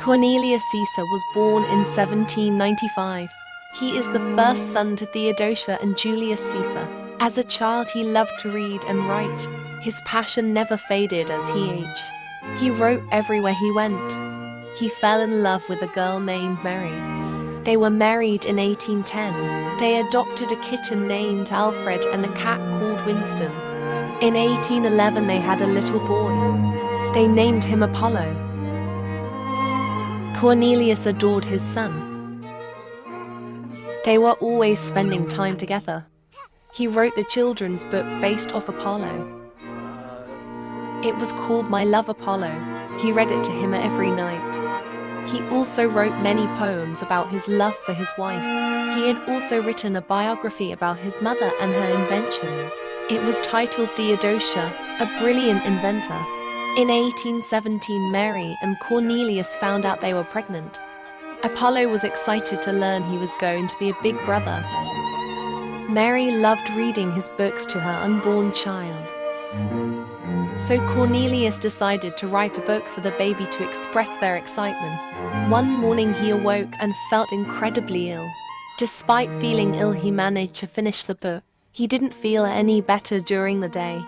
Cornelius Caesar was born in 1795. He is the first son to Theodosia and Julius Caesar. As a child, he loved to read and write. His passion never faded as he aged. He wrote everywhere he went. He fell in love with a girl named Mary. They were married in 1810. They adopted a kitten named Alfred and a cat called Winston. In 1811, they had a little boy. They named him Apollo. Cornelius adored his son. They were always spending time together. He wrote the children's book based off Apollo. It was called My Love Apollo. He read it to him every night. He also wrote many poems about his love for his wife. He had also written a biography about his mother and her inventions. It was titled Theodosia, a Brilliant Inventor. In 1817, Mary and Cornelius found out they were pregnant. Apollo was excited to learn he was going to be a big brother. Mary loved reading his books to her unborn child. So Cornelius decided to write a book for the baby to express their excitement. One morning he awoke and felt incredibly ill. Despite feeling ill, he managed to finish the book. He didn't feel any better during the day.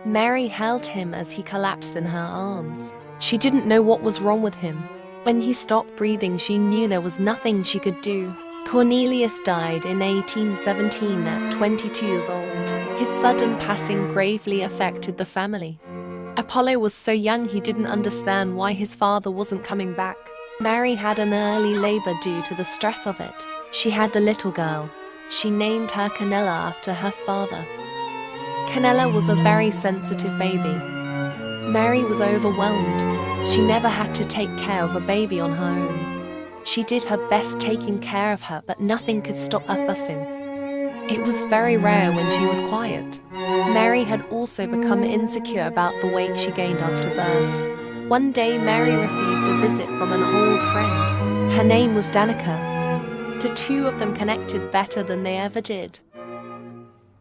Mary held him as he collapsed in her arms. She didn't know what was wrong with him. When he stopped breathing, she knew there was nothing she could do. Cornelius died in 1817 at 22 years old. His sudden passing gravely affected the family. Apollo was so young he didn't understand why his father wasn't coming back. Mary had an early labor due to the stress of it. She had a little girl. She named her Canella after her father. Canella was a very sensitive baby. Mary was overwhelmed. She never had to take care of a baby on her own. She did her best taking care of her, but nothing could stop her fussing. It was very rare when she was quiet. Mary had also become insecure about the weight she gained after birth. One day, Mary received a visit from an old friend. Her name was Danica. The two of them connected better than they ever did.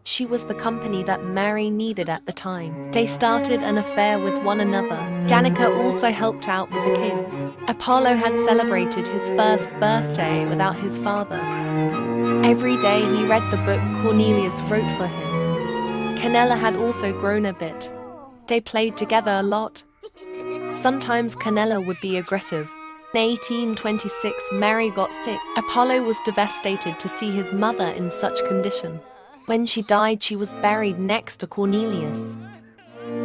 She was the company that Mary needed at the time. They started an affair with one another. Danica also helped out with the kids. Apollo had celebrated his first birthday without his father. Every day he read the book Cornelius wrote for him. Canella had also grown a bit. They played together a lot. Sometimes Canella would be aggressive. In 1826, Mary got sick. Apollo was devastated to see his mother in such condition. When she died, she was buried next to Cornelius.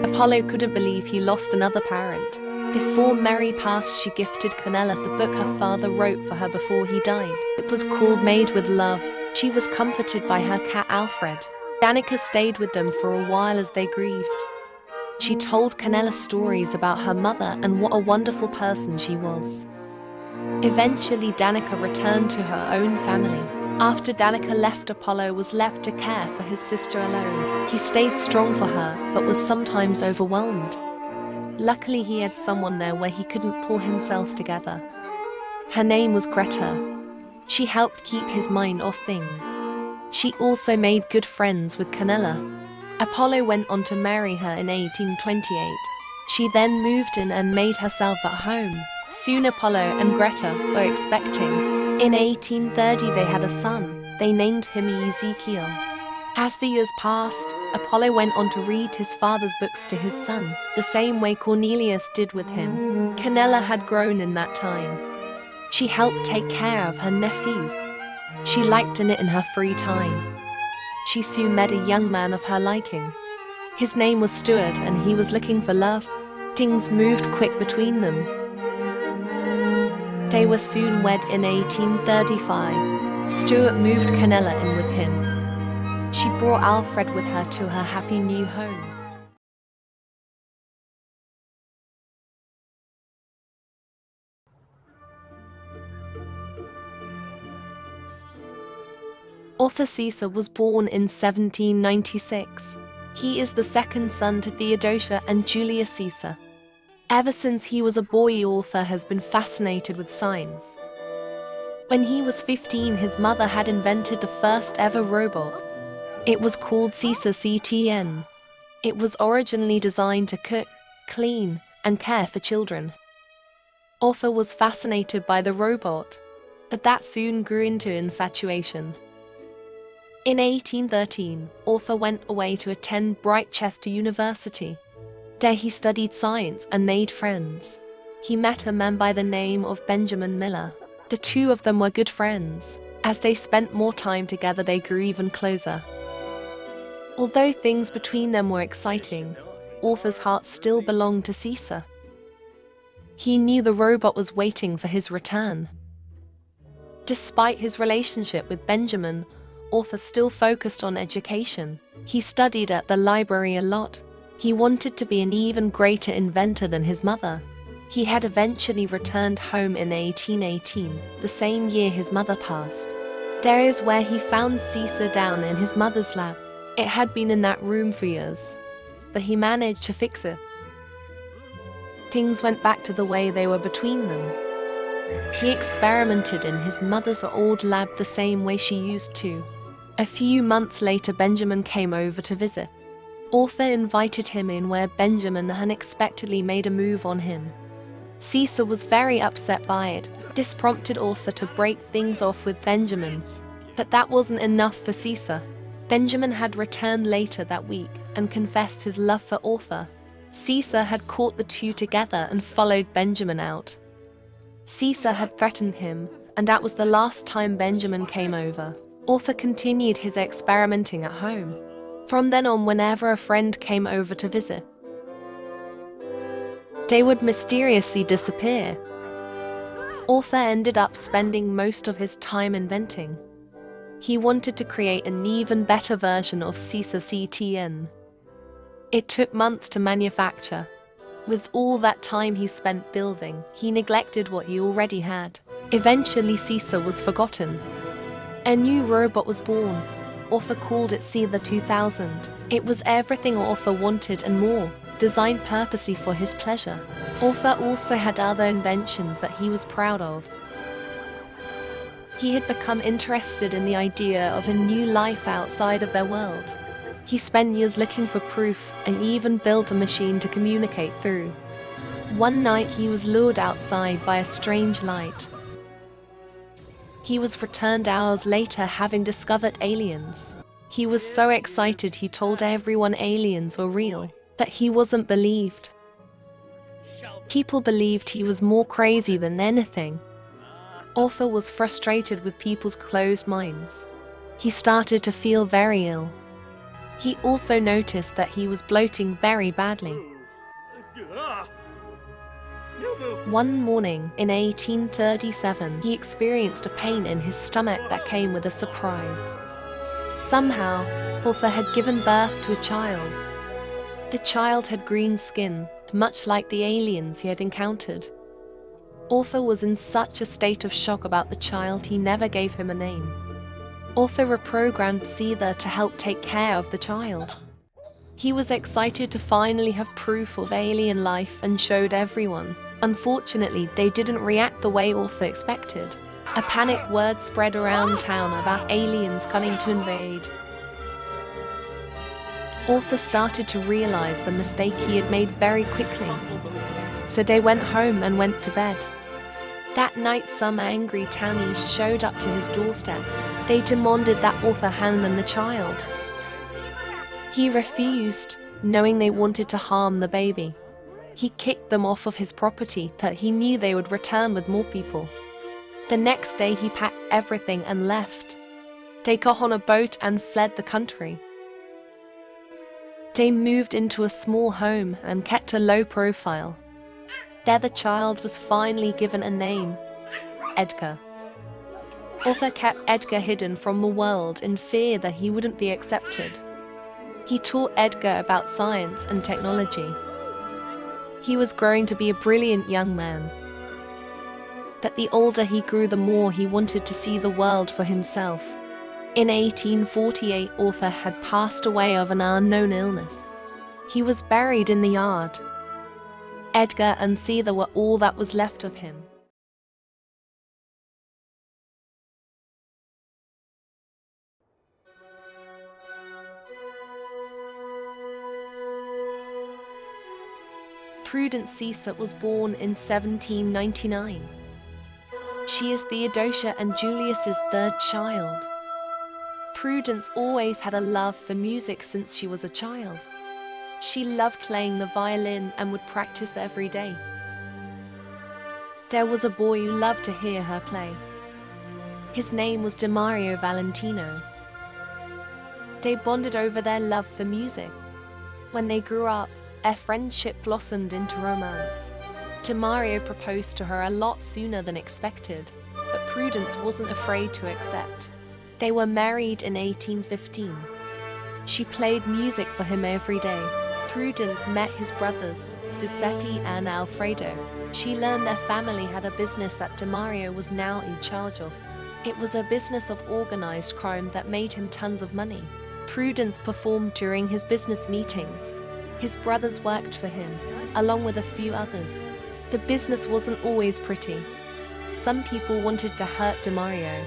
Apollo couldn't believe he lost another parent. Before Mary passed, she gifted Canella the book her father wrote for her before he died. It was called Made with Love. She was comforted by her cat Alfred. Danica stayed with them for a while as they grieved. She told Canella stories about her mother and what a wonderful person she was. Eventually, Danica returned to her own family. After Danica left, Apollo was left to care for his sister alone. He stayed strong for her, but was sometimes overwhelmed. Luckily, he had someone there where he couldn't pull himself together. Her name was Greta. She helped keep his mind off things. She also made good friends with Canella. Apollo went on to marry her in 1828. She then moved in and made herself at home. Soon Apollo and Greta were expecting. In 1830 they had a son. They named him Ezekiel. As the years passed, Apollo went on to read his father's books to his son, the same way Cornelius did with him. Canella had grown in that time. She helped take care of her nephews. She liked to knit in her free time. She soon met a young man of her liking. His name was Stuart and he was looking for love. Things moved quick between them. They were soon wed in 1835. Stuart moved Canella in with him. She brought Alfred with her to her happy new home. Author Caesar was born in 1796. He is the second son to Theodosia and Julius Caesar. Ever since he was a boy, Author has been fascinated with science. When he was 15, his mother had invented the first ever robot. It was called Caesar CTN. It was originally designed to cook, clean, and care for children. Author was fascinated by the robot, but that soon grew into infatuation. In 1813, Author went away to attend Brightchester University. There he studied science and made friends. He met a man by the name of Benjamin Miller. The two of them were good friends. As they spent more time together, they grew even closer. Although things between them were exciting, Author's heart still belonged to Caesar. He knew the robot was waiting for his return. Despite his relationship with Benjamin, Author still focused on education. He studied at the library a lot. He wanted to be an even greater inventor than his mother. He had eventually returned home in 1818, the same year his mother passed. There is where he found Caesar down in his mother's lab. It had been in that room for years, but he managed to fix it. Things went back to the way they were between them. He experimented in his mother's old lab the same way she used to. A few months later, Benjamin came over to visit. Author invited him in where Benjamin unexpectedly made a move on him. Caesar was very upset by it. This prompted Author to break things off with Benjamin. But that wasn't enough for Caesar. Benjamin had returned later that week and confessed his love for Author. Caesar had caught the two together and followed Benjamin out. Caesar had threatened him, and that was the last time Benjamin came over. Author continued his experimenting at home. From then on, whenever a friend came over to visit, they would mysteriously disappear. Author ended up spending most of his time inventing. He wanted to create an even better version of Caesar CTN. It took months to manufacture. With all that time he spent building, he neglected what he already had. Eventually, Caesar was forgotten. A new robot was born. Author called it Caesar 2000. It was everything Author wanted and more, designed purposely for his pleasure. Author also had other inventions that he was proud of. He had become interested in the idea of a new life outside of their world. He spent years looking for proof and even built a machine to communicate through. One night he was lured outside by a strange light. He was returned hours later, having discovered aliens. He was so excited he told everyone aliens were real, but he wasn't believed. People believed he was more crazy than anything. Author was frustrated with people's closed minds. He started to feel very ill. He also noticed that he was bloating very badly. One morning in 1837, he experienced a pain in his stomach that came with a surprise. Somehow, Author had given birth to a child. The child had green skin, much like the aliens he had encountered. Author was in such a state of shock about the child he never gave him a name. Author reprogrammed Caesar to help take care of the child. He was excited to finally have proof of alien life and showed everyone. Unfortunately, they didn't react the way Author expected. A panic word spread around town about aliens coming to invade. Author started to realize the mistake he had made very quickly. So they went home and went to bed. That night, some angry townies showed up to his doorstep. They demanded that Author hand them the child. He refused, knowing they wanted to harm the baby. He kicked them off of his property, but he knew they would return with more people. The next day he packed everything and left. They got on a boat and fled the country. They moved into a small home and kept a low profile. There the child was finally given a name, Edgar. Author kept Edgar hidden from the world in fear that he wouldn't be accepted. He taught Edgar about science and technology. He was growing to be a brilliant young man. But the older he grew, the more he wanted to see the world for himself. In 1848, Author had passed away of an unknown illness. He was buried in the yard. Edgar and Caesar were all that was left of him. Prudence Caesar was born in 1799. She is Theodosia and Julius's third child. Prudence always had a love for music since she was a child. She loved playing the violin and would practice every day. There was a boy who loved to hear her play. His name was Demario Valentino. They bonded over their love for music. When they grew up, their friendship blossomed into romance. Demario proposed to her a lot sooner than expected, but Prudence wasn't afraid to accept. They were married in 1815. She played music for him every day. Prudence met his brothers, Giuseppe and Alfredo. She learned their family had a business that Demario was now in charge of. It was a business of organized crime that made him tons of money. Prudence performed during his business meetings. His brothers worked for him, along with a few others. The business wasn't always pretty. Some people wanted to hurt Demario.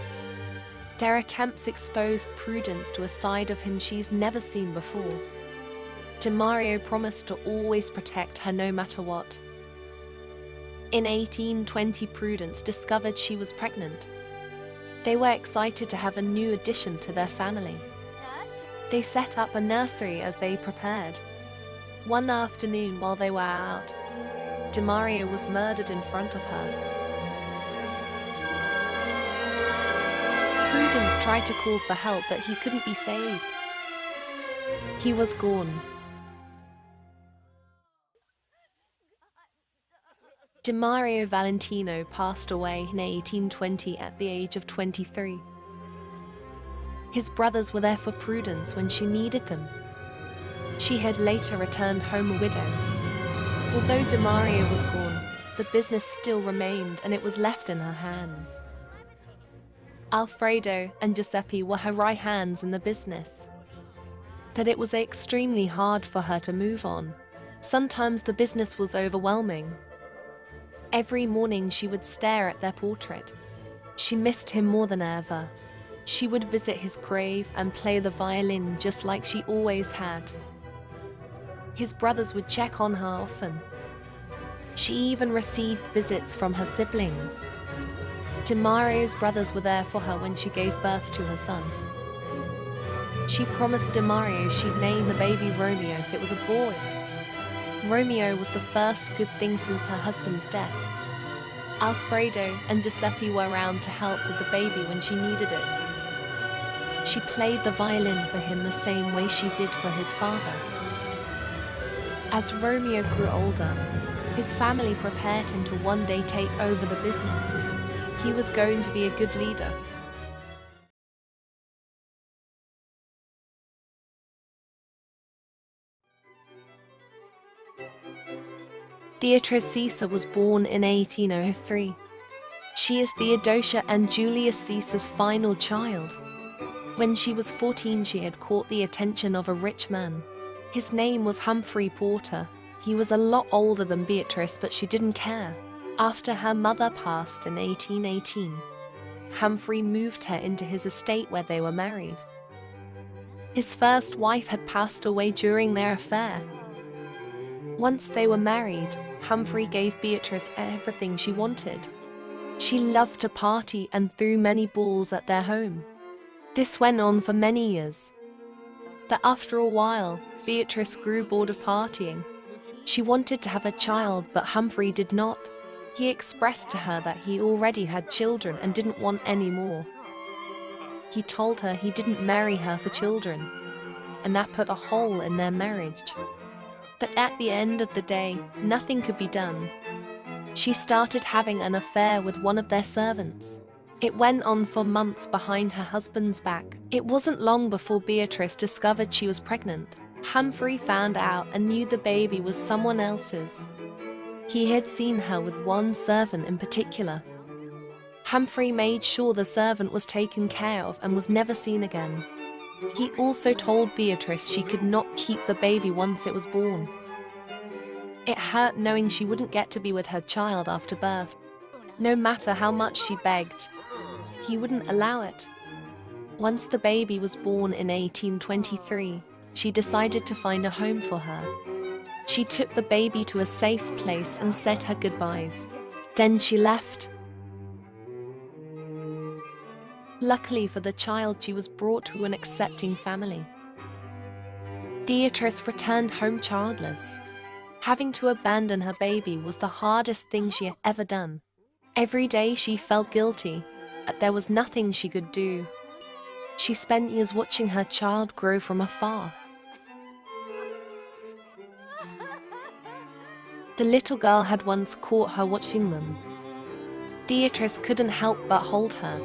Their attempts exposed Prudence to a side of him she's never seen before. Demario promised to always protect her no matter what. In 1820, Prudence discovered she was pregnant. They were excited to have a new addition to their family. They set up a nursery as they prepared. One afternoon while they were out, Demario was murdered in front of her. Prudence tried to call for help, but he couldn't be saved. He was gone. Demario Valentino passed away in 1820 at the age of 23. His brothers were there for Prudence when she needed them. She had later returned home a widow. Although Demario was gone, the business still remained and it was left in her hands. Alfredo and Giuseppe were her right hands in the business. But it was extremely hard for her to move on. Sometimes the business was overwhelming. Every morning she would stare at their portrait. She missed him more than ever. She would visit his grave and play the violin just like she always had. His brothers would check on her often. She even received visits from her siblings. Demario's brothers were there for her when she gave birth to her son. She promised Demario she'd name the baby Romeo if it was a boy. Romeo was the first good thing since her husband's death. Alfredo and Giuseppe were around to help with the baby when she needed it. She played the violin for him the same way she did for his father. As Romeo grew older, his family prepared him to one day take over the business. He was going to be a good leader. Beatrice Caesar was born in 1803. She is Theodosia and Julius Caesar's final child. When she was 14, she had caught the attention of a rich man. His name was Humphrey Porter. He was a lot older than Beatrice, but she didn't care. After her mother passed in 1818, Humphrey moved her into his estate where they were married. His first wife had passed away during their affair. Once they were married, Humphrey gave Beatrice everything she wanted. She loved to party and threw many balls at their home. This went on for many years. But after a while, Beatrice grew bored of partying. She wanted to have a child, but Humphrey did not. He expressed to her that he already had children and didn't want any more. He told her he didn't marry her for children, and that put a hole in their marriage. But at the end of the day, nothing could be done. She started having an affair with one of their servants. It went on for months behind her husband's back. It wasn't long before Beatrice discovered she was pregnant. Humphrey found out and knew the baby was someone else's. He had seen her with one servant in particular. Humphrey made sure the servant was taken care of and was never seen again. He also told Beatrice she could not keep the baby once it was born. It hurt knowing she wouldn't get to be with her child after birth. No matter how much she begged, he wouldn't allow it. Once the baby was born in 1823, she decided to find a home for her. She took the baby to a safe place and said her goodbyes. Then she left. Luckily for the child, she was brought to an accepting family. Beatrice returned home childless. Having to abandon her baby was the hardest thing she had ever done. Every day she felt guilty, but there was nothing she could do. She spent years watching her child grow from afar. The little girl had once caught her watching them. Beatrice couldn't help but hold her.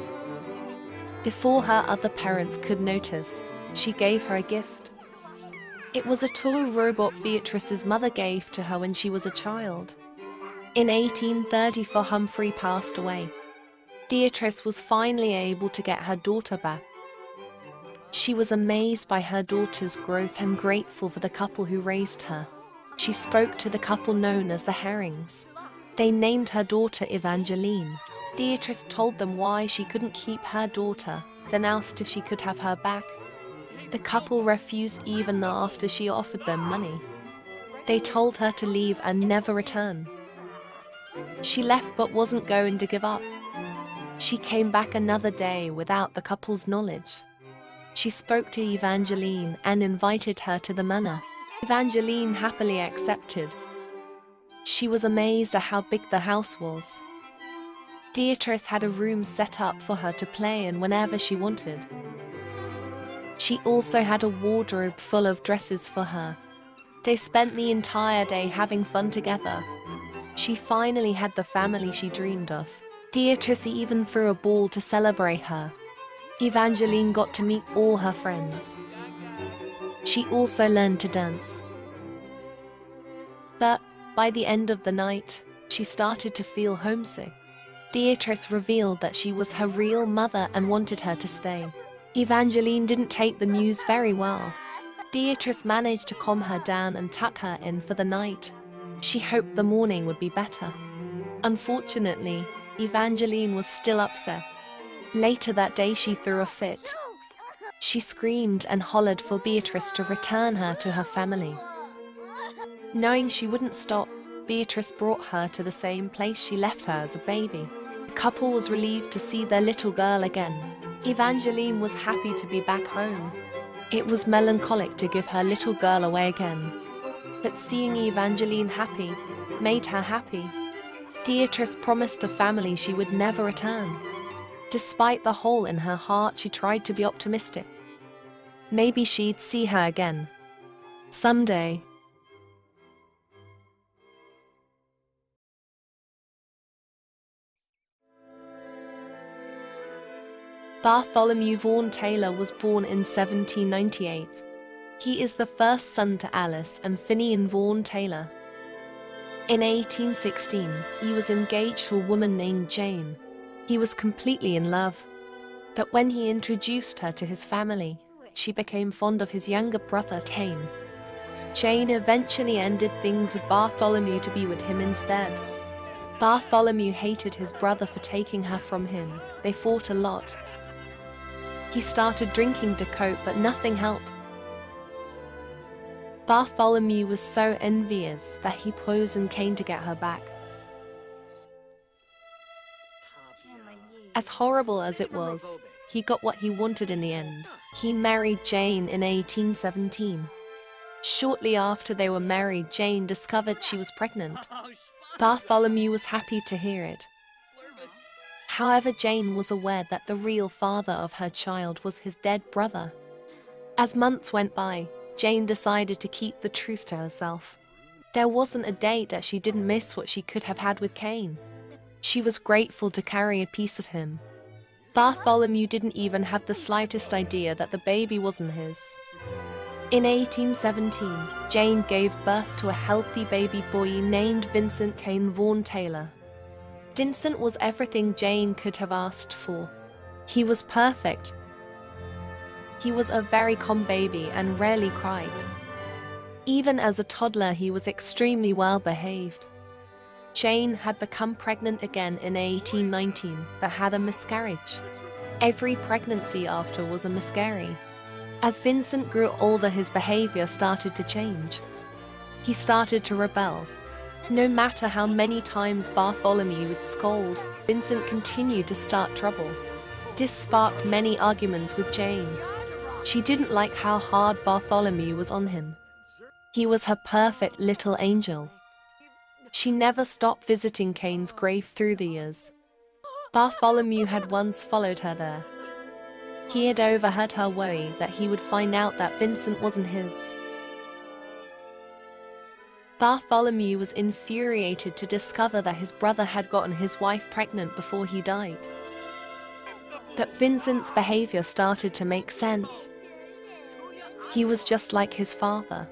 Before her other parents could notice, she gave her a gift. It was a toy robot Beatrice's mother gave to her when she was a child. In 1834, Humphrey passed away. Beatrice was finally able to get her daughter back. She was amazed by her daughter's growth and grateful for the couple who raised her. She spoke to the couple known as the Herrings. They named her daughter Evangeline. Beatrice told them why she couldn't keep her daughter, then asked if she could have her back. The couple refused even after she offered them money. They told her to leave and never return. She left but wasn't going to give up. She came back another day without the couple's knowledge. She spoke to Evangeline and invited her to the manor. Evangeline happily accepted. She was amazed at how big the house was. Beatrice had a room set up for her to play in whenever she wanted. She also had a wardrobe full of dresses for her. They spent the entire day having fun together. She finally had the family she dreamed of. Beatrice even threw a ball to celebrate her. Evangeline got to meet all her friends. She also learned to dance. But by the end of the night, she started to feel homesick. Beatrice revealed that she was her real mother and wanted her to stay. Evangeline didn't take the news very well. Beatrice managed to calm her down and tuck her in for the night. She hoped the morning would be better. Unfortunately, Evangeline was still upset. Later that day, she threw a fit. She screamed and hollered for Beatrice to return her to her family. Knowing she wouldn't stop, Beatrice brought her to the same place she left her as a baby. The couple was relieved to see their little girl again. Evangeline was happy to be back home. It was melancholic to give her little girl away again. But seeing Evangeline happy made her happy. Beatrice promised the family she would never return. Despite the hole in her heart, she tried to be optimistic. Maybe she'd see her again. Someday. Bartholomew Vaughan Taylor was born in 1798. He is the first son to Alice and Finian Vaughan Taylor. In 1816, he was engaged to a woman named Jane. He was completely in love. But when he introduced her to his family, she became fond of his younger brother, Cain. Jane eventually ended things with Bartholomew to be with him instead. Bartholomew hated his brother for taking her from him. They fought a lot. He started drinking to cope, but nothing helped. Bartholomew was so envious that he poisoned Cain to get her back. As horrible as it was, he got what he wanted in the end. He married Jane in 1817. Shortly after they were married, Jane discovered she was pregnant. Bartholomew was happy to hear it. However, Jane was aware that the real father of her child was his dead brother. As months went by, Jane decided to keep the truth to herself. There wasn't a day that she didn't miss what she could have had with Cain. She was grateful to carry a piece of him. Bartholomew didn't even have the slightest idea that the baby wasn't his. In 1817, Jane gave birth to a healthy baby boy named Vincent Cain Vaughan Taylor. Vincent was everything Jane could have asked for. He was perfect. He was a very calm baby and rarely cried. Even as a toddler, he was extremely well behaved. Jane had become pregnant again in 1819, but had a miscarriage. Every pregnancy after was a miscarriage. As Vincent grew older, his behavior started to change. He started to rebel. No matter how many times Bartholomew would scold, Vincent continued to start trouble. This sparked many arguments with Jane. She didn't like how hard Bartholomew was on him. He was her perfect little angel. She never stopped visiting Cain's grave through the years. Bartholomew had once followed her there. He had overheard her worry that he would find out that Vincent wasn't his. Bartholomew was infuriated to discover that his brother had gotten his wife pregnant before he died. But Vincent's behavior started to make sense. He was just like his father.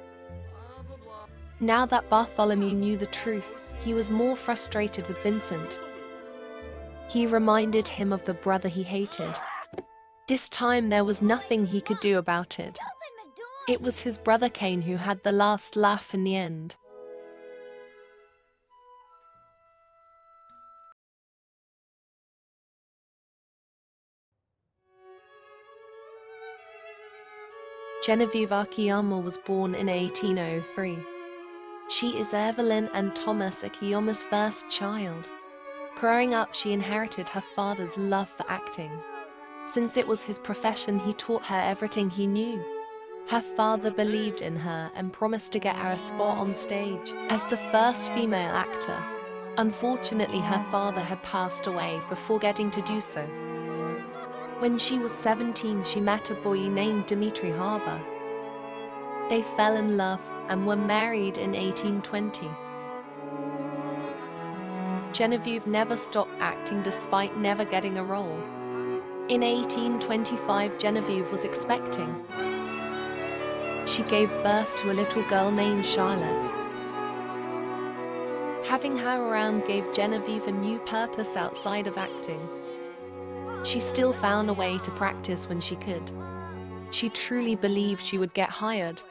Now that Bartholomew knew the truth, he was more frustrated with Vincent. He reminded him of the brother he hated. This time there was nothing he could do about it. It was his brother Cain who had the last laugh in the end. Genevieve Akiyama was born in 1803. She is Evelyn and Thomas Akiyama's first child. Growing up, she inherited her father's love for acting. Since it was his profession, he taught her everything he knew. Her father believed in her and promised to get her a spot on stage as the first female actor. Unfortunately, her father had passed away before getting to do so. When she was 17, she met a boy named Dmitri Harbour. They fell in love and were married in 1820. Genevieve never stopped acting despite never getting a role. In 1825, Genevieve was expecting. She gave birth to a little girl named Charlotte. Having her around gave Genevieve a new purpose outside of acting. She still found a way to practice when she could. She truly believed she would get hired.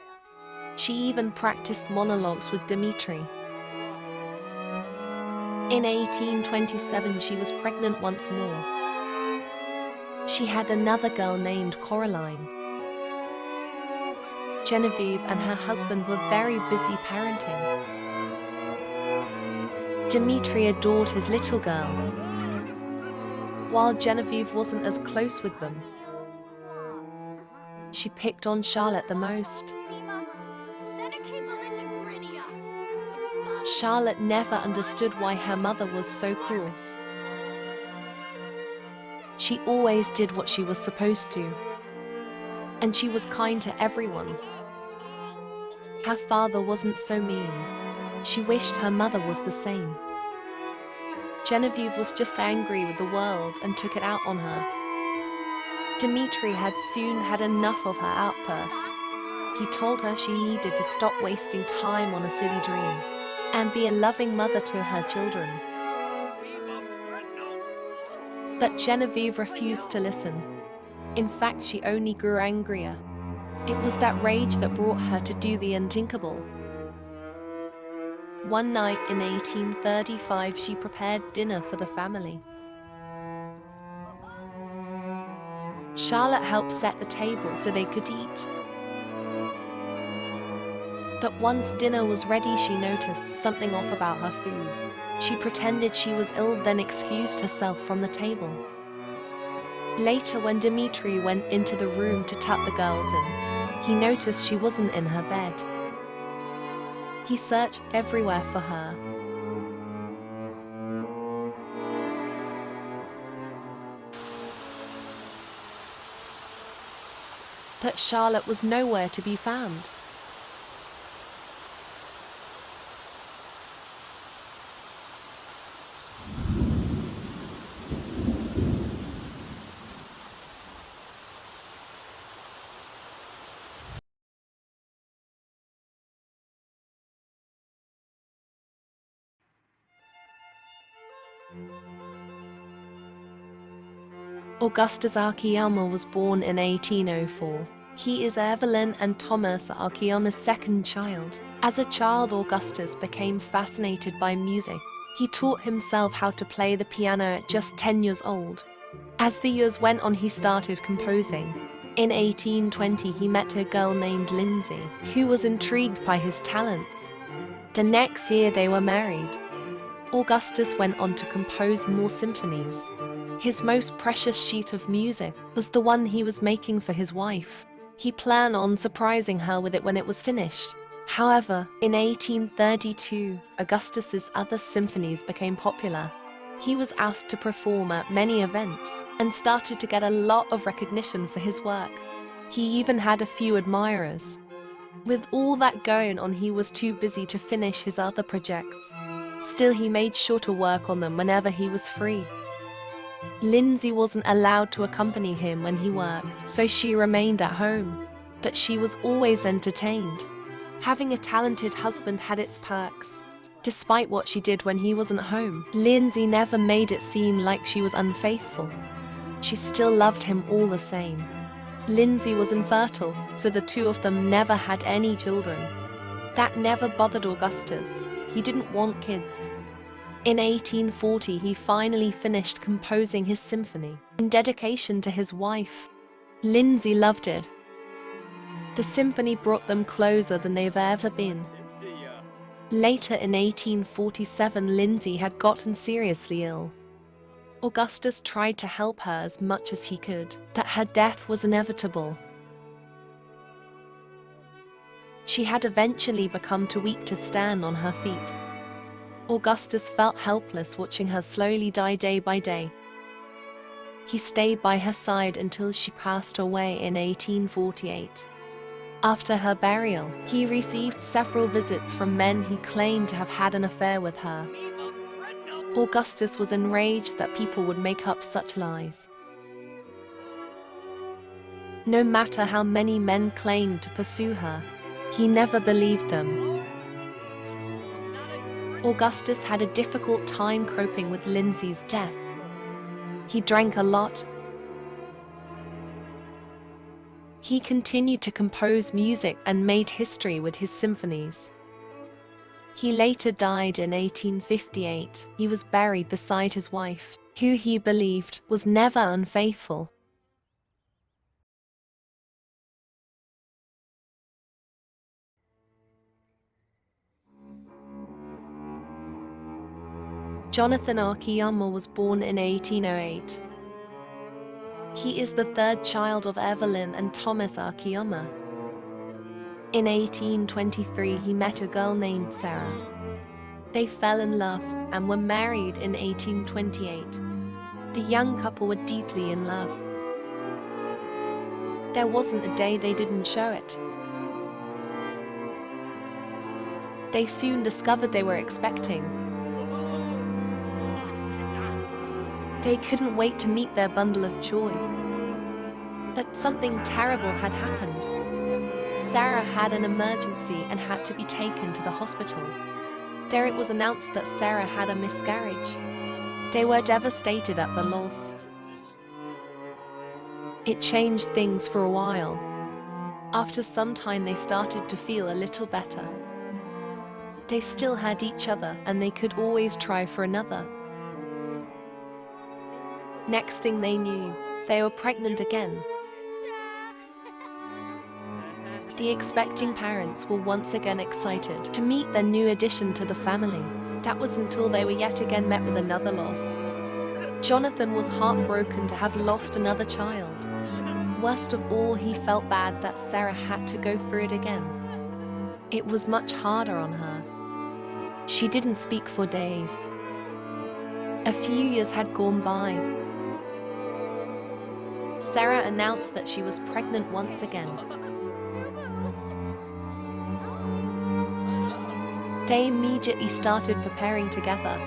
She even practiced monologues with Dmitri. In 1827, she was pregnant once more. She had another girl named Coraline. Genevieve and her husband were very busy parenting. Dmitri adored his little girls, while Genevieve wasn't as close with them. She picked on Charlotte the most. Charlotte never understood why her mother was so cruel. She always did what she was supposed to, and she was kind to everyone. Her father wasn't so mean. She wished her mother was the same. Genevieve was just angry with the world and took it out on her. Dmitri had soon had enough of her outburst. He told her she needed to stop wasting time on a silly dream and be a loving mother to her children. But Genevieve refused to listen. In fact, she only grew angrier. It was that rage that brought her to do the unthinkable. One night in 1835, she prepared dinner for the family. Charlotte helped set the table so they could eat. But once dinner was ready, she noticed something off about her food. She pretended she was ill, then excused herself from the table. Later, when Dmitri went into the room to tuck the girls in, he noticed she wasn't in her bed. He searched everywhere for her. But Charlotte was nowhere to be found. Augustus Akiyama was born in 1804. He is Evelyn and Thomas Akiyama's second child. As a child, Augustus became fascinated by music. He taught himself how to play the piano at just 10 years old. As the years went on, he started composing. In 1820, he met a girl named Lindsay, who was intrigued by his talents. The next year they were married. Augustus went on to compose more symphonies. His most precious sheet of music was the one he was making for his wife. He planned on surprising her with it when it was finished. However, in 1832, Augustus's other symphonies became popular. He was asked to perform at many events and started to get a lot of recognition for his work. He even had a few admirers. With all that going on, he was too busy to finish his other projects. Still, he made sure to work on them whenever he was free. Lindsay wasn't allowed to accompany him when he worked, so she remained at home. But she was always entertained. Having a talented husband had its perks. Despite what she did when he wasn't home, Lindsay never made it seem like she was unfaithful. She still loved him all the same. Lindsay was infertile, so the two of them never had any children. That never bothered Augustus. He didn't want kids. In 1840, he finally finished composing his symphony in dedication to his wife. Lindsay loved it. The symphony brought them closer than they've ever been. Later in 1847, Lindsay had gotten seriously ill. Augustus tried to help her as much as he could, but her death was inevitable. She had eventually become too weak to stand on her feet. Augustus felt helpless watching her slowly die day by day. He stayed by her side until she passed away in 1848. After her burial, he received several visits from men who claimed to have had an affair with her. Augustus was enraged that people would make up such lies. No matter how many men claimed to pursue her, he never believed them. Augustus had a difficult time coping with Lindsay's death. He drank a lot. He continued to compose music and made history with his symphonies. He later died in 1858. He was buried beside his wife, who he believed was never unfaithful. Johnathon Archiyama was born in 1808. He is the third child of Evelyn and Thomas Archiyama. In 1823, he met a girl named Sarah. They fell in love and were married in 1828. The young couple were deeply in love. There wasn't a day they didn't show it. They soon discovered they were expecting. They couldn't wait to meet their bundle of joy. But something terrible had happened. Sarah had an emergency and had to be taken to the hospital. There it was announced that Sarah had a miscarriage. They were devastated at the loss. It changed things for a while. After some time, they started to feel a little better. They still had each other and they could always try for another. Next thing they knew, they were pregnant again. The expecting parents were once again excited to meet their new addition to the family. That was until they were yet again met with another loss. Johnathon was heartbroken to have lost another child. Worst of all, he felt bad that Sarah had to go through it again. It was much harder on her. She didn't speak for days. A few years had gone by. Sarah announced that she was pregnant once again. They immediately started preparing together.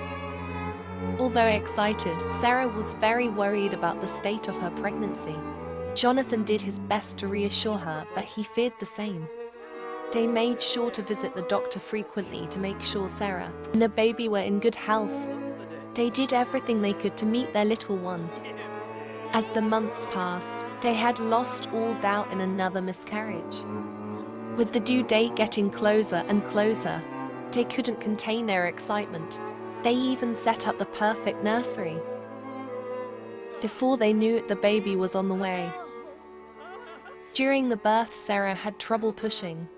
Although excited, Sarah was very worried about the state of her pregnancy. Johnathon did his best to reassure her, but he feared the same. They made sure to visit the doctor frequently to make sure Sarah and the baby were in good health. They did everything they could to meet their little one. As the months passed, they had lost all doubt in another miscarriage. With the due date getting closer and closer, they couldn't contain their excitement. They even set up the perfect nursery. Before they knew it, the baby was on the way. During the birth, Sarah had trouble pushing.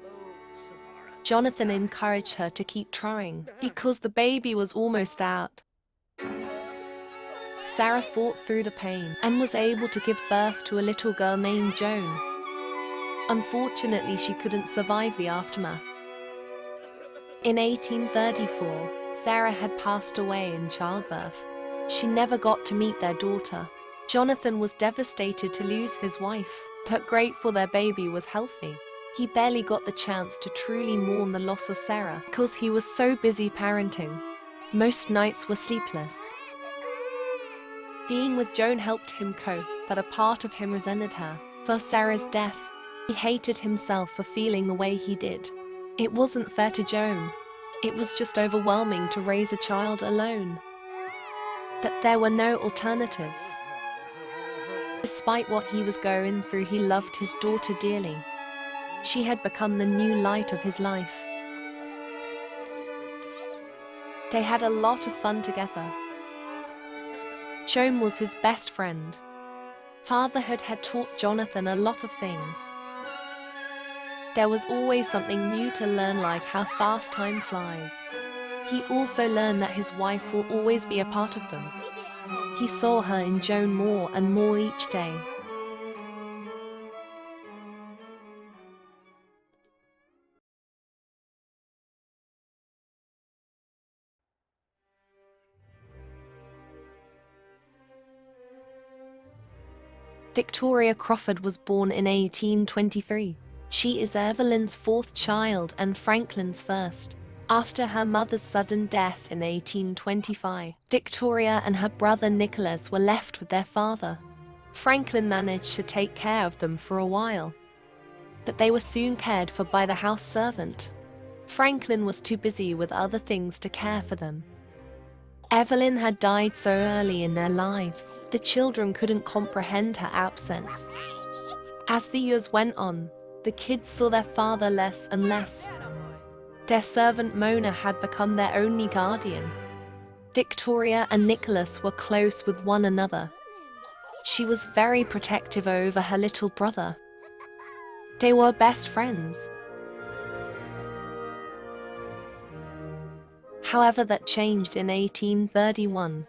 Johnathon encouraged her to keep trying, because the baby was almost out. Sarah fought through the pain and was able to give birth to a little girl named Joan. Unfortunately, she couldn't survive the aftermath. In 1834, Sarah had passed away in childbirth. She never got to meet their daughter. Johnathon was devastated to lose his wife, but grateful their baby was healthy. He barely got the chance to truly mourn the loss of Sarah because he was so busy parenting. Most nights were sleepless. Being with Joan helped him cope, but a part of him resented her for Sarah's death. He hated himself for feeling the way he did. It wasn't fair to Joan. It was just overwhelming to raise a child alone. But there were no alternatives. Despite what he was going through, he loved his daughter dearly. She had become the new light of his life. They had a lot of fun together. Joan was his best friend. Fatherhood had taught Johnathon a lot of things. There was always something new to learn, like how fast time flies. He also learned that his wife will always be a part of them. He saw her in Joan more and more each day. Victoria Crawford was born in 1823. She is Evelyn's fourth child and Franklin's first. After her mother's sudden death in 1825, Victoria and her brother Nicholas were left with their father. Franklin managed to take care of them for a while, but they were soon cared for by the house servant. Franklin was too busy with other things to care for them. Evelyn had died so early in their lives, the children couldn't comprehend her absence. As the years went on, the kids saw their father less and less. Their servant Mona had become their only guardian. Victoria and Nicholas were close with one another. She was very protective over her little brother. They were best friends. However, that changed in 1831.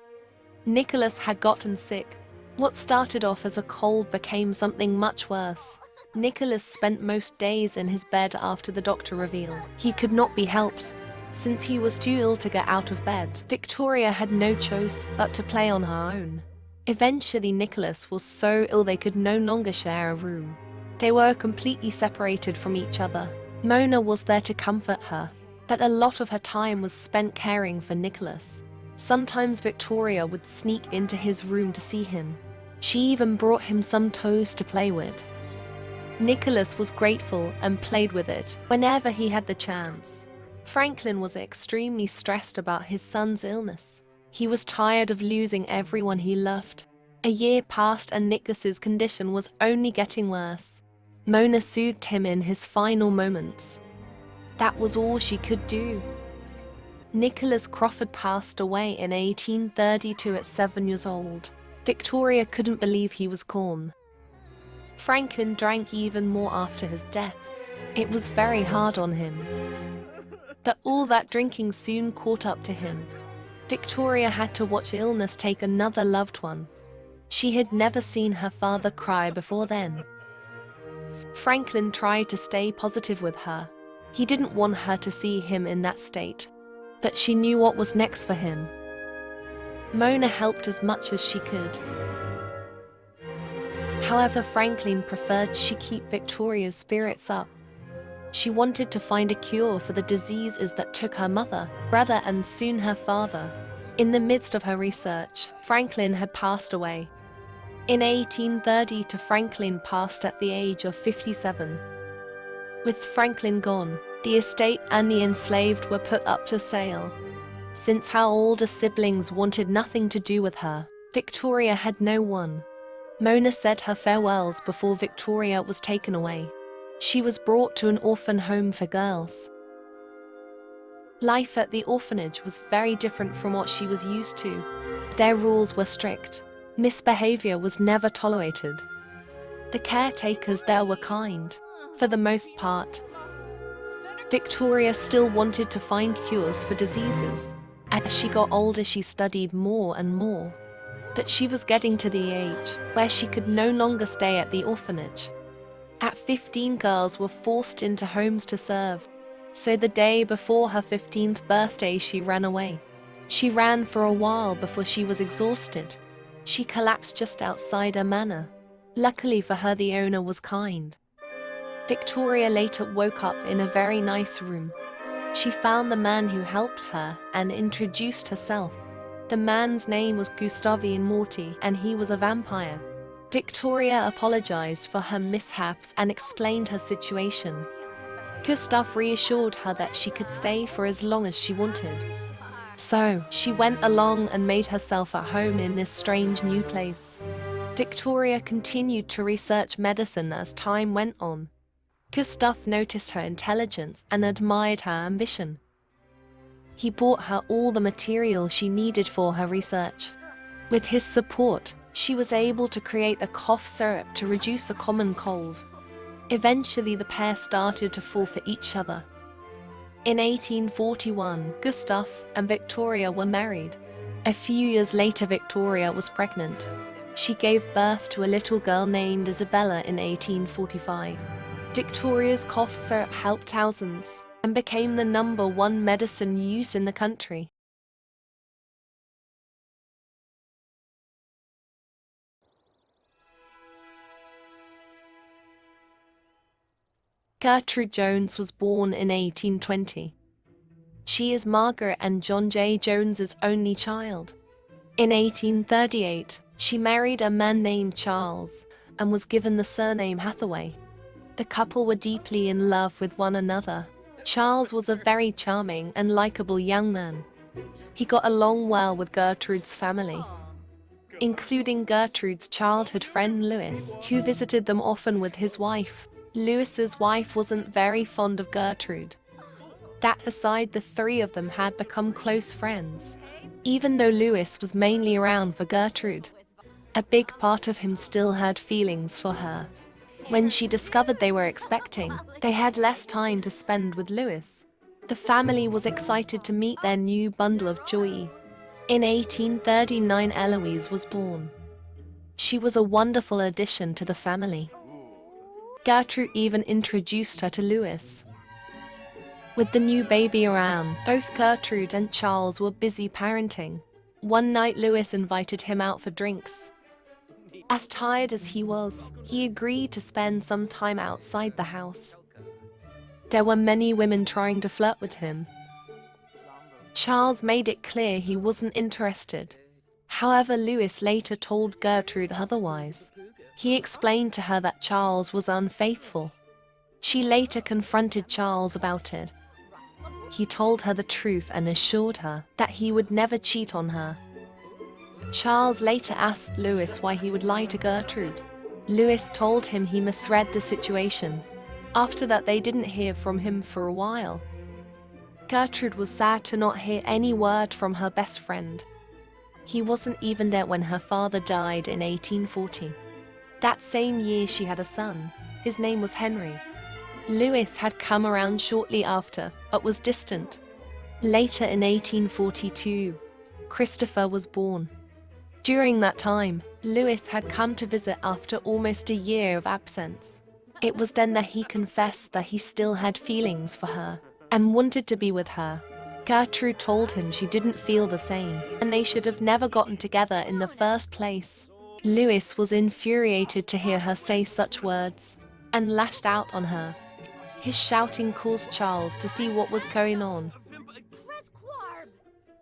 Nicholas had gotten sick. What started off as a cold became something much worse. Nicholas spent most days in his bed after the doctor revealed he could not be helped, since he was too ill to get out of bed. Victoria had no choice but to play on her own. Eventually, Nicholas was so ill they could no longer share a room. They were completely separated from each other. Mona was there to comfort her, but a lot of her time was spent caring for Nicholas. Sometimes Victoria would sneak into his room to see him. She even brought him some toys to play with. Nicholas was grateful and played with it whenever he had the chance. Franklin was extremely stressed about his son's illness. He was tired of losing everyone he loved. A year passed and Nicholas's condition was only getting worse. Mona soothed him in his final moments. That was all she could do. Nicholas Crawford passed away in 1832 at 7 years old. Victoria couldn't believe he was gone. Franklin drank even more after his death. It was very hard on him. But all that drinking soon caught up to him. Victoria had to watch illness take another loved one. She had never seen her father cry before then. Franklin tried to stay positive with her. He didn't want her to see him in that state, but she knew what was next for him. Mona helped as much as she could. However, Franklin preferred she keep Victoria's spirits up. She wanted to find a cure for the diseases that took her mother, brother, and soon her father. In the midst of her research, Franklin had passed away. In 1830, Franklin passed at the age of 57. With Franklin gone, the estate and the enslaved were put up for sale. Since her older siblings wanted nothing to do with her, Victoria had no one. Mona said her farewells before Victoria was taken away. She was brought to an orphan home for girls. Life at the orphanage was very different from what she was used to. Their rules were strict. Misbehavior was never tolerated. The caretakers there were kind, for the most part. Victoria still wanted to find cures for diseases. As she got older, she studied more and more. But she was getting to the age where she could no longer stay at the orphanage. At 15, girls were forced into homes to serve. So the day before her 15th birthday, she ran away. She ran for a while before she was exhausted. She collapsed just outside a manor. Luckily for her, the owner was kind. Victoria later woke up in a very nice room. She found the man who helped her and introduced herself. The man's name was Gustavian Morty, and he was a vampire. Victoria apologized for her mishaps and explained her situation. Gustav reassured her that she could stay for as long as she wanted. So, she went along and made herself at home in this strange new place. Victoria continued to research medicine as time went on. Gustav noticed her intelligence and admired her ambition. He bought her all the material she needed for her research. With his support, she was able to create a cough syrup to reduce a common cold. Eventually, the pair started to fall for each other. In 1841, Gustav and Victoria were married. A few years later, Victoria was pregnant. She gave birth to a little girl named Isabella in 1845. Victoria's cough syrup helped thousands and became the #1 medicine used in the country. Gertrude Jones was born in 1820. She is Margaret and John J. Jones's only child. In 1838, she married a man named Charles and was given the surname Hathaway. The couple were deeply in love with one another. Charles was a very charming and likable young man. He got along well with Gertrude's family, including Gertrude's childhood friend Louis, who visited them often with his wife. Louis's wife wasn't very fond of Gertrude. That aside, the three of them had become close friends. Even though Louis was mainly around for Gertrude, a big part of him still had feelings for her. When she discovered they were expecting, they had less time to spend with Louis. The family was excited to meet their new bundle of joy. In 1839, Eloise was born. She was a wonderful addition to the family. Gertrude even introduced her to Louis. With the new baby around, both Gertrude and Charles were busy parenting. One night, Louis invited him out for drinks. As tired as he was, he agreed to spend some time outside the house. There were many women trying to flirt with him. Charles made it clear he wasn't interested. However, Louis later told Gertrude otherwise. He explained to her that Charles was unfaithful. She later confronted Charles about it. He told her the truth and assured her that he would never cheat on her. Charles later asked Louis why he would lie to Gertrude. Louis told him he misread the situation. After that, they didn't hear from him for a while. Gertrude was sad to not hear any word from her best friend. He wasn't even there when her father died in 1840. That same year, she had a son. His name was Henry. Louis had come around shortly after, but was distant. Later in 1842, Christopher was born. During that time, Louis had come to visit after almost a year of absence. It was then that he confessed that he still had feelings for her and wanted to be with her. Gertrude told him she didn't feel the same, and they should have never gotten together in the first place. Louis was infuriated to hear her say such words and lashed out on her. His shouting caused Charles to see what was going on.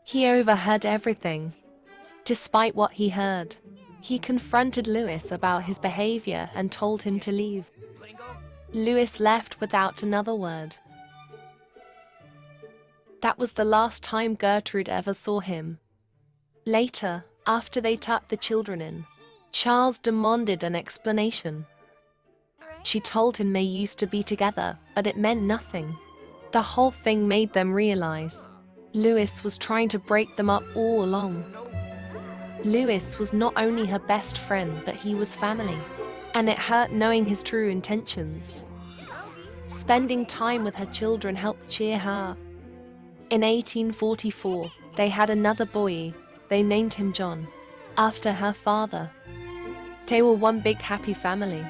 He overheard everything. Despite what he heard, he confronted Louis about his behavior and told him to leave. Louis left without another word. That was the last time Gertrude ever saw him. Later, after they tucked the children in, Charles demanded an explanation. She told him they used to be together, but it meant nothing. The whole thing made them realize Louis was trying to break them up all along. Louis was not only her best friend, but he was family, and it hurt knowing his true intentions. Spending time with her children helped cheer her up. In 1844, they had another boy. They named him John, after her father. They were one big happy family.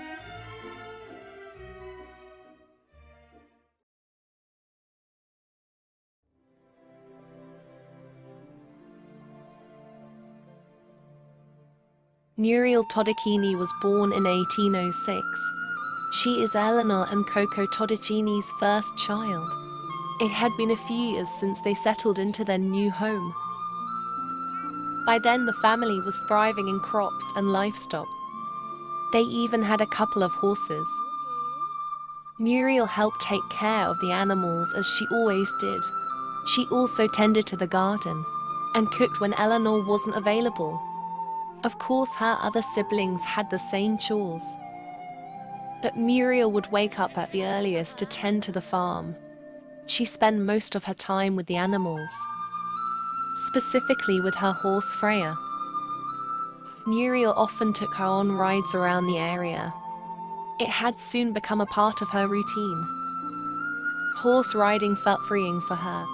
Muriel Todini was born in 1806. She is Eleanor and Coco Todini's first child. It had been a few years since they settled into their new home. By then the family was thriving in crops and livestock. They even had a couple of horses. Muriel helped take care of the animals as she always did. She also tended to the garden and cooked when Eleanor wasn't available. Of course, her other siblings had the same chores. But Muriel would wake up at the earliest to tend to the farm. She spent most of her time with the animals, specifically with her horse Freya. Muriel often took her on rides around the area. It had soon become a part of her routine. Horse riding felt freeing for her.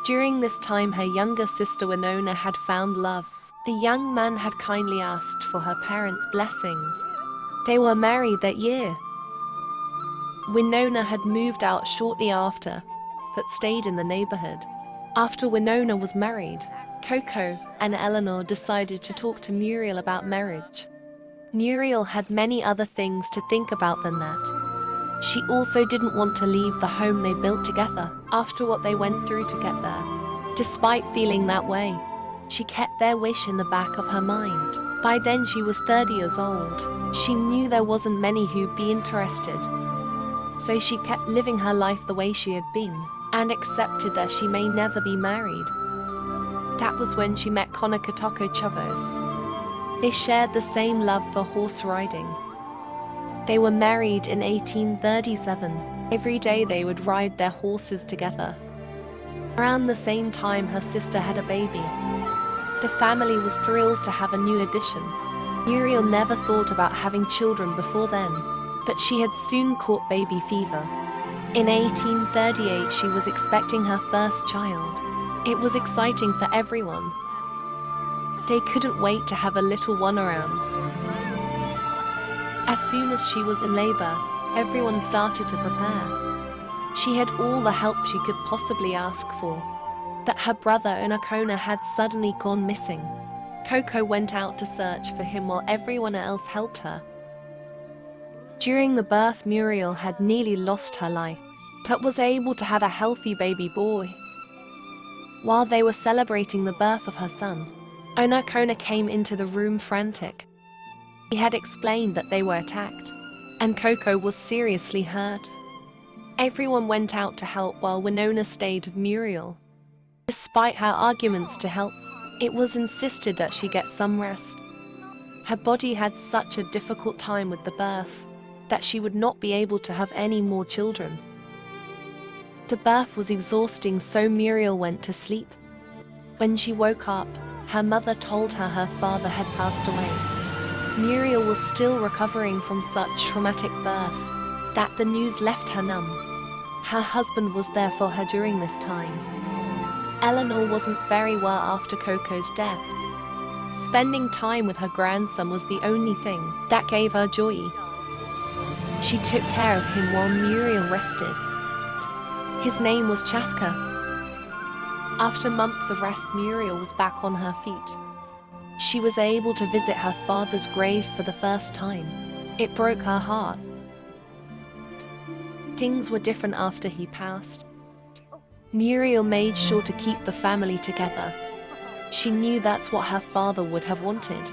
During this time, her younger sister Winona had found love. The young man had kindly asked for her parents' blessings. They were married that year. Winona had moved out shortly after, but stayed in the neighborhood. After Winona was married, Coco and Eleanor decided to talk to Muriel about marriage. Muriel had many other things to think about than that. She also didn't want to leave the home they built together after what they went through to get there. Despite feeling that way, she kept their wish in the back of her mind. By then she was 30 years old. She knew there wasn't many who'd be interested. So she kept living her life the way she had been, and accepted that she may never be married. That was when she met Konakatoko Chavos. They shared the same love for horse riding. They were married in 1837. Every day they would ride their horses together. Around the same time, her sister had a baby. The family was thrilled to have a new addition. Muriel never thought about having children before then, but she had soon caught baby fever. In 1838, she was expecting her first child. It was exciting for everyone. They couldn't wait to have a little one around. As soon as she was in labor, everyone started to prepare. She had all the help she could possibly ask for. That her brother Onakona had suddenly gone missing. Coco went out to search for him while everyone else helped her. During the birth, Muriel had nearly lost her life, but was able to have a healthy baby boy. While they were celebrating the birth of her son, Onakona came into the room frantic. He had explained that they were attacked, and Coco was seriously hurt. Everyone went out to help while Winona stayed with Muriel. Despite her arguments to help, it was insisted that she get some rest. Her body had such a difficult time with the birth that she would not be able to have any more children. The birth was exhausting, so Muriel went to sleep. When she woke up, her mother told her her father had passed away. Muriel was still recovering from such traumatic birth that the news left her numb. Her husband was there for her during this time. Eleanor wasn't very well after Coco's death. Spending time with her grandson was the only thing that gave her joy. She took care of him while Muriel rested. His name was Chaska. After months of rest, Muriel was back on her feet. She was able to visit her father's grave for the first time. It broke her heart. Things were different after he passed. Muriel made sure to keep the family together. She knew that's what her father would have wanted.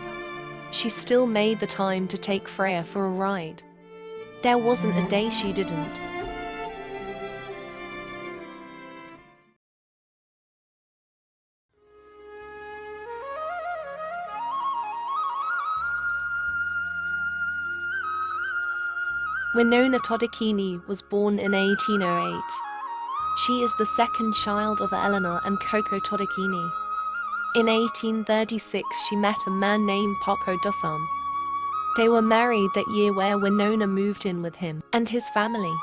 She still made the time to take Freya for a ride. There wasn't a day she didn't. Winona Todini was born in 1808. She is the second child of Eleanor and Coco Todini. In 1836, she met a man named Poco Dissonance. They were married that year, where Winona moved in with him and his family.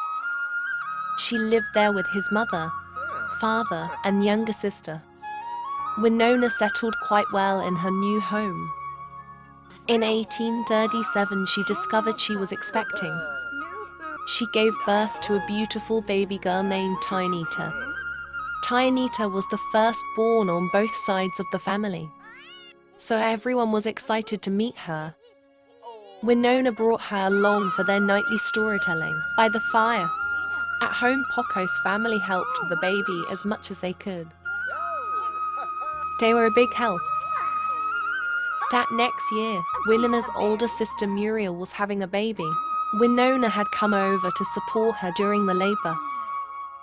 She lived there with his mother, father, and younger sister. Winona settled quite well in her new home. In 1837, she discovered she was expecting. She gave birth to a beautiful baby girl named Tynita. Tynita was the firstborn on both sides of the family, so everyone was excited to meet her. Winona brought her along for their nightly storytelling by the fire. At home, Poco's family helped with the baby as much as they could. They were a big help. That next year, Winona's older sister Muriel was having a baby. Winona had come over to support her during the labor.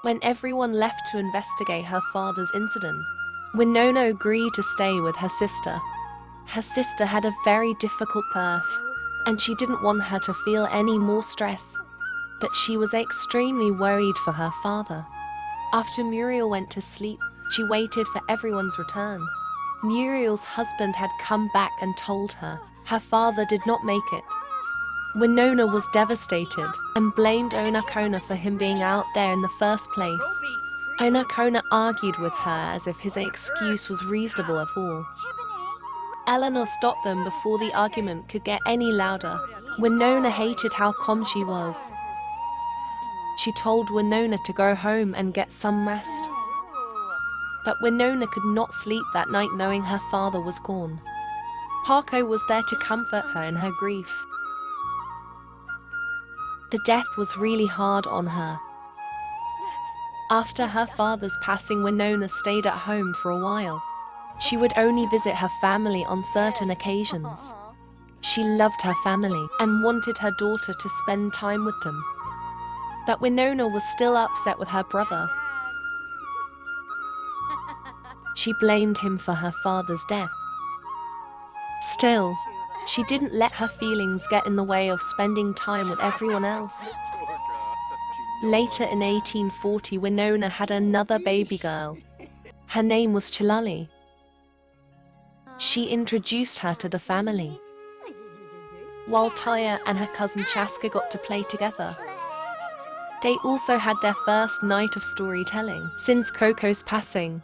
When everyone left to investigate her father's incident, Winona agreed to stay with her sister. Her sister had a very difficult birth, and she didn't want her to feel any more stress. But she was extremely worried for her father. After Muriel went to sleep, she waited for everyone's return. Muriel's husband had come back and told her father did not make it. Winona was devastated and blamed Onakona for him being out there in the first place. Onakona argued with her as if his excuse was reasonable at all. Eleanor stopped them before the argument could get any louder. Winona hated how calm she was. She told Winona to go home and get some rest. But Winona could not sleep that night knowing her father was gone. Poco was there to comfort her in her grief. The death was really hard on her. After her father's passing, Winona stayed at home for a while. She would only visit her family on certain occasions. She loved her family and wanted her daughter to spend time with them. But Winona was still upset with her brother. She blamed him for her father's death. Still, she didn't let her feelings get in the way of spending time with everyone else. Later in 1840, Winona had another baby girl. Her name was Chilali. She introduced her to the family, while Taya and her cousin Chaska got to play together. They also had their first night of storytelling since Coco's passing.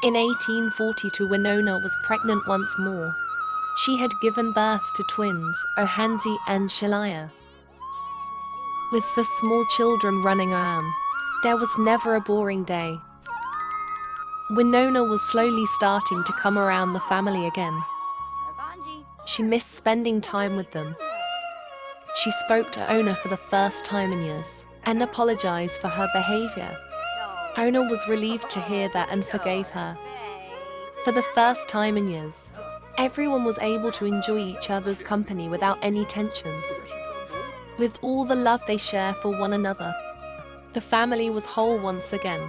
In 1842, Winona was pregnant once more. She had given birth to twins, Ohansi and Shalaya. With the small children running around, there was never a boring day. Winona was slowly starting to come around the family again. She missed spending time with them. She spoke to Ona for the first time in years and apologized for her behavior. Ona was relieved to hear that and forgave her. For the first time in years, everyone was able to enjoy each other's company without any tension. With all the love they share for one another, the family was whole once again.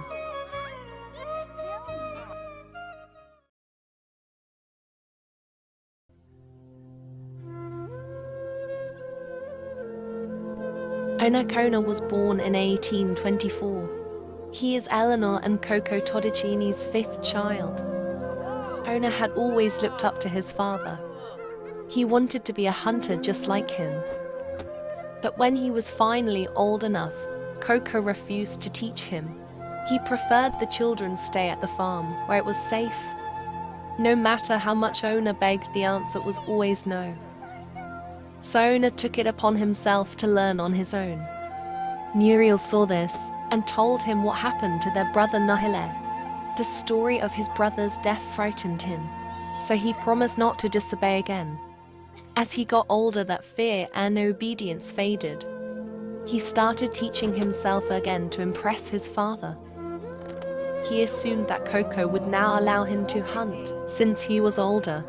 Onakona was born in 1824. He is Eleanor and Coco Todicini's fifth child. Ona had always looked up to his father. He wanted to be a hunter just like him. But when he was finally old enough, Coco refused to teach him. He preferred the children stay at the farm, where it was safe. No matter how much Ona begged, the answer was always no. So Ona took it upon himself to learn on his own. Muriel saw this and told him what happened to their brother Nahile. The story of his brother's death frightened him, so he promised not to disobey again. As he got older, that fear and obedience faded. He started teaching himself again to impress his father. He assumed that Coco would now allow him to hunt, since he was older.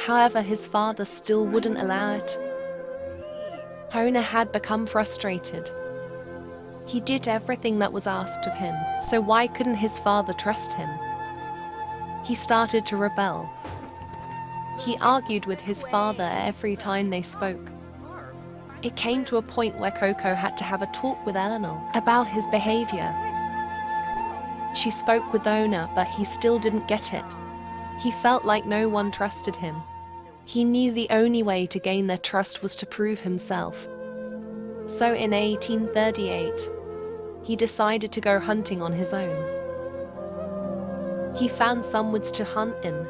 However, his father still wouldn't allow it. Ona had become frustrated. He did everything that was asked of him, so why couldn't his father trust him? He started to rebel. He argued with his father every time they spoke. It came to a point where Coco had to have a talk with Eleanor about his behavior. She spoke with Ona, but he still didn't get it. He felt like no one trusted him. He knew the only way to gain their trust was to prove himself. So in 1838, he decided to go hunting on his own. He found some woods to hunt in.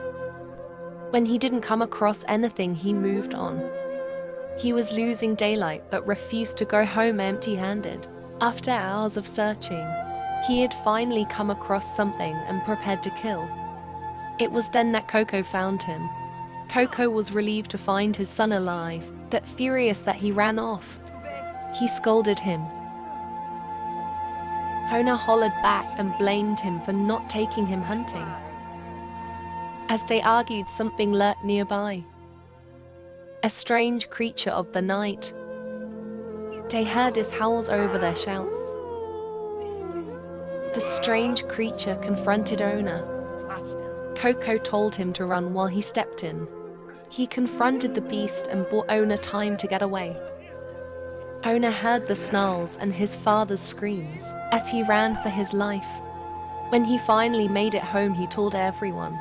When he didn't come across anything, he moved on. He was losing daylight but refused to go home empty-handed. After hours of searching, he had finally come across something and prepared to kill. It was then that Coco found him. Coco was relieved to find his son alive, but furious that he ran off. He scolded him. Ona hollered back and blamed him for not taking him hunting. As they argued, something lurked nearby. A strange creature of the night. They heard his howls over their shouts. The strange creature confronted Ona. Coco told him to run while he stepped in. He confronted the beast and bought Ona time to get away. Ona heard the snarls and his father's screams as he ran for his life. When he finally made it home, he told everyone.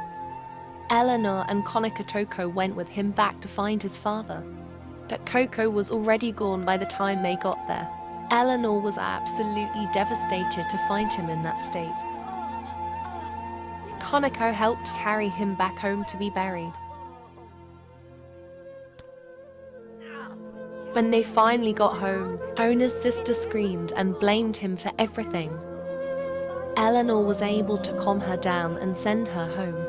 Eleanor and Konica Toko went with him back to find his father. But Coco was already gone by the time they got there. Eleanor was absolutely devastated to find him in that state. Konica helped carry him back home to be buried. When they finally got home, Ona's sister screamed and blamed him for everything. Eleanor was able to calm her down and send her home.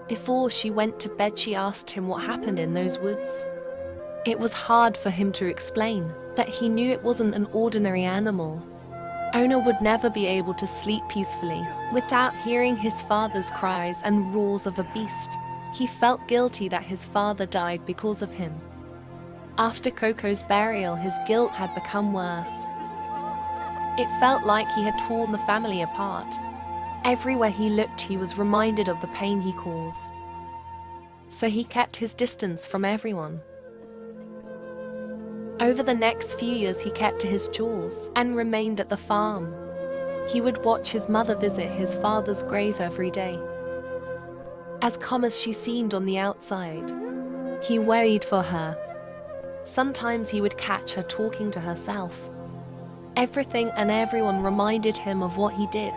Before she went to bed, she asked him what happened in those woods. It was hard for him to explain, but he knew it wasn't an ordinary animal. Ona would never be able to sleep peacefully without hearing his father's cries and roars of a beast. He felt guilty that his father died because of him. After Coco's burial, his guilt had become worse. It felt like he had torn the family apart. Everywhere he looked, he was reminded of the pain he caused. So he kept his distance from everyone. Over the next few years, he kept to his chores and remained at the farm. He would watch his mother visit his father's grave every day. As calm as she seemed on the outside, he worried for her. Sometimes he would catch her talking to herself. Everything and everyone reminded him of what he did.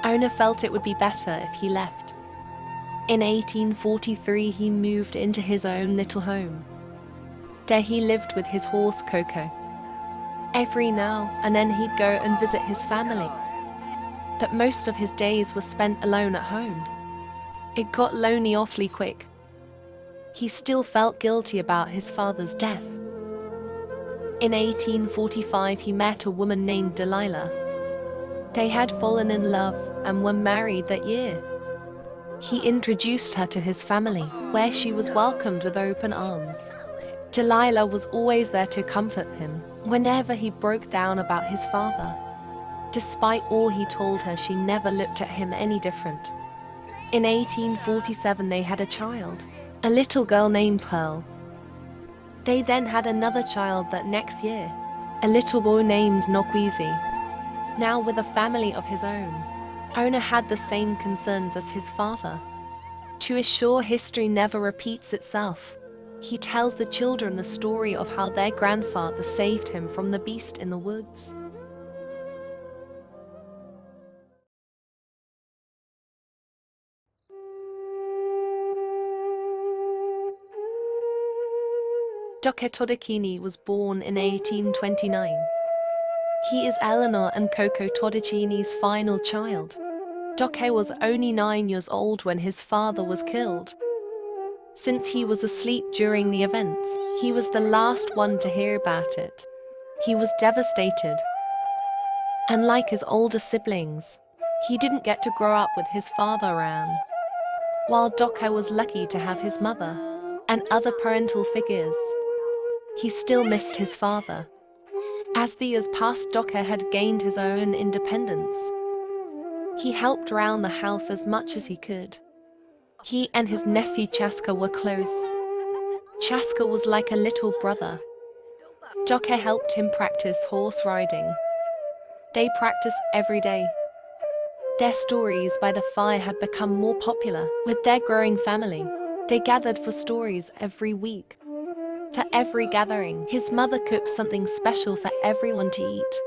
Ona felt it would be better if he left. In 1843, he moved into his own little home. There he lived with his horse Coco. Every now and then he'd go and visit his family. But most of his days were spent alone at home. It got lonely awfully quick. He still felt guilty about his father's death. In 1845, he met a woman named Delilah. They had fallen in love and were married that year. He introduced her to his family, where she was welcomed with open arms. Delilah was always there to comfort him whenever he broke down about his father. Despite all he told her, she never looked at him any different. In 1847, they had a child, a little girl named Pearl. They then had another child that next year, a little boy named Nokwizi. Now with a family of his own, Ona had the same concerns as his father. To assure history never repeats itself, he tells the children the story of how their grandfather saved him from the beast in the woods. Duce Todini was born in 1829. He is Eleanor and Coco Todicini's final child. Duce was only 9 years old when his father was killed. Since he was asleep during the events, he was the last one to hear about it. He was devastated. And like his older siblings, he didn't get to grow up with his father around. While Duce was lucky to have his mother and other parental figures, he still missed his father. As the years passed, Duce had gained his own independence. He helped around the house as much as he could. He and his nephew Chaska were close. Chaska was like a little brother. Duce helped him practice horse riding. They practiced every day. Their stories by the fire had become more popular with their growing family. They gathered for stories every week. For every gathering, his mother cooked something special for everyone to eat.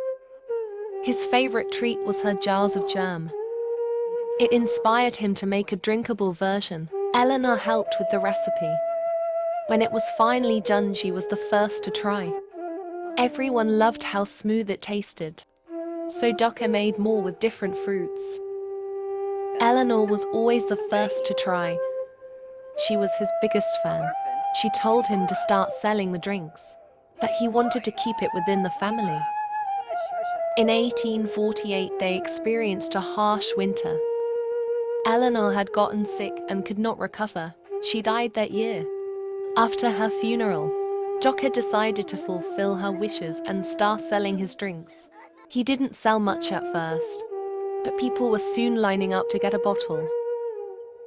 His favorite treat was her jars of germ. It inspired him to make a drinkable version. Eleanor helped with the recipe. When it was finally done, she was the first to try. Everyone loved how smooth it tasted. So Ducker made more with different fruits. Eleanor was always the first to try. She was his biggest fan. She told him to start selling the drinks, but he wanted to keep it within the family. In 1848, they experienced a harsh winter. Eleanor had gotten sick and could not recover. She died that year. After her funeral, Ducker decided to fulfill her wishes and start selling his drinks. He didn't sell much at first, but people were soon lining up to get a bottle.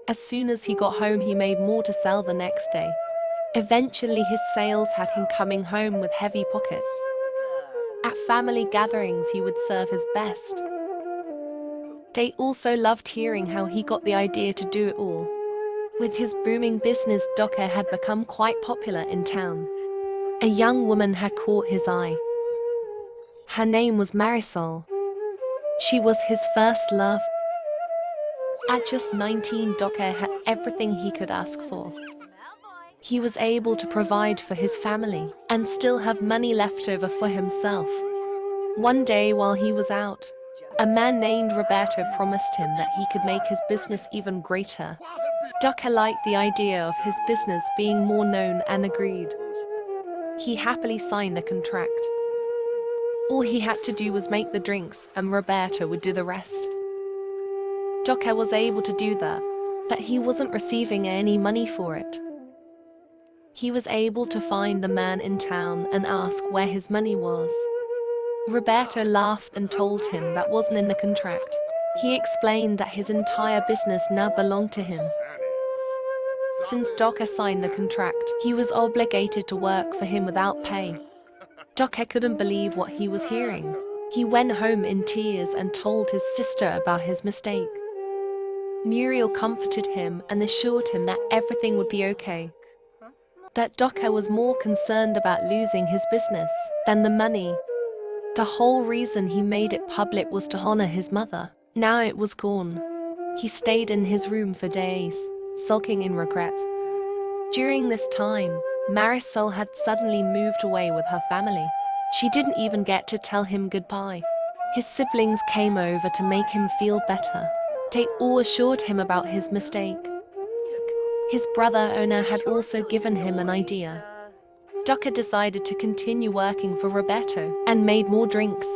As soon as he got home, he made more to sell the next day. Eventually, his sales had him coming home with heavy pockets. At family gatherings, he would serve his best. They also loved hearing how he got the idea to do it all. With his booming business, Ducker had become quite popular in town. A young woman had caught his eye. Her name was Marisol. She was his first love. At just 19, Ducker had everything he could ask for. He was able to provide for his family and still have money left over for himself. One day while he was out, a man named Roberto promised him that he could make his business even greater. Ducker liked the idea of his business being more known and agreed. He happily signed the contract. All he had to do was make the drinks and Roberto would do the rest. Ducker was able to do that, but he wasn't receiving any money for it. He was able to find the man in town and ask where his money was. Roberto laughed and told him that wasn't in the contract. He explained that his entire business now belonged to him. Since Ducker signed the contract, he was obligated to work for him without pay. Ducker couldn't believe what he was hearing. He went home in tears and told his sister about his mistake. Muriel comforted him and assured him that everything would be okay. That Ducker was more concerned about losing his business than the money. The whole reason he made it public was to honor his mother. Now it was gone. He stayed in his room for days, sulking in regret. During this time, Marisol had suddenly moved away with her family. She didn't even get to tell him goodbye. His siblings came over to make him feel better. They all assured him about his mistake. His brother Ona had also given him an idea. Ducker decided to continue working for Roberto and made more drinks.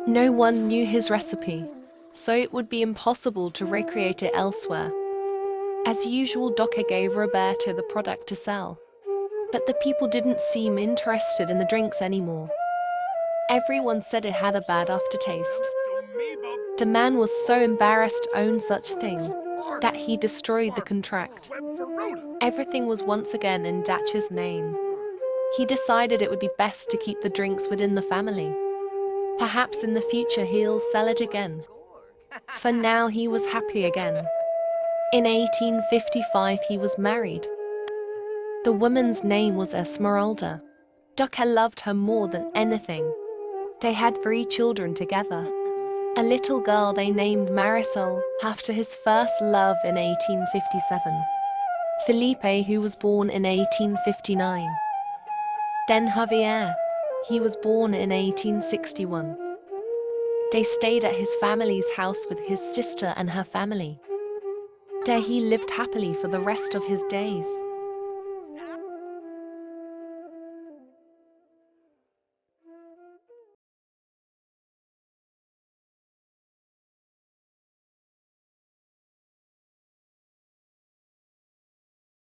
No one knew his recipe, so it would be impossible to recreate it elsewhere. As usual, Ducker gave Roberto the product to sell, but the people didn't seem interested in the drinks anymore. Everyone said it had a bad aftertaste. The man was so embarrassed to own such thing that he destroyed the contract. Everything was once again in Dutch's name. He decided it would be best to keep the drinks within the family. Perhaps in the future he'll sell it again. For now he was happy again. In 1855 he was married. The woman's name was Esmeralda. Ducker loved her more than anything. They had 3 children together. A little girl they named Marisol, after his first love in 1857. Felipe, who was born in 1859. Then Javier. He was born in 1861. They stayed at his family's house with his sister and her family. There he lived happily for the rest of his days.